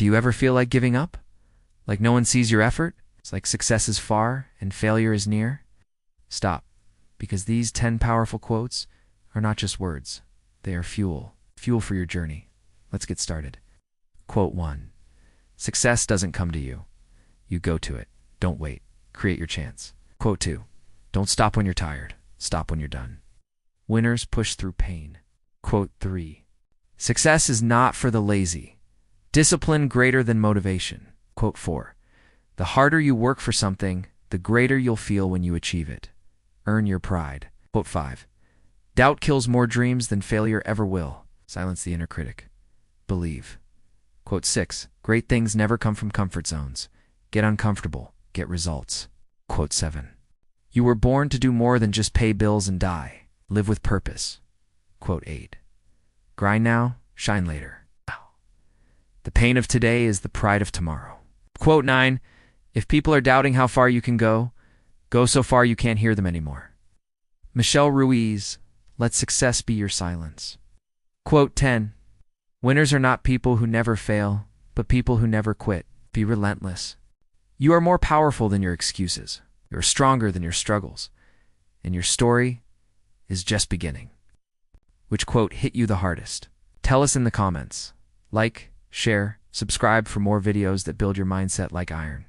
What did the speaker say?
Do you ever feel like giving up? Like no one sees your effort? It's like success is far and failure is near? Stop, because these 10 powerful quotes are not just words. They are fuel for your journey. Let's get started. Quote 1. Success doesn't come to you. You go to it. Don't wait. Create your chance. Quote 2. Don't stop when you're tired. Stop when you're done. Winners push through pain. Quote 3. Success is not for the lazy. Discipline greater than motivation. Quote 4. The harder you work for something, the greater you'll feel when you achieve it. Earn your pride. Quote 5. Doubt kills more dreams than failure ever will. Silence the inner critic. Believe. Quote 6. Great things never come from comfort zones. Get uncomfortable. Get results. Quote 7. You were born to do more than just pay bills and die. Live with purpose. Quote 8. Grind now, shine later. The pain of today is the pride of tomorrow. Quote 9. If people are doubting how far you can go so far you can't hear them anymore. Michelle Ruiz, let success be your silence. Quote 10. Winners are not people who never fail, but people who never quit. Be relentless. You are more powerful than your excuses. You are stronger than your struggles. And your story is just beginning. Which quote hit you the hardest? Tell us in the comments. Like, share, subscribe for more videos that build your mindset like iron.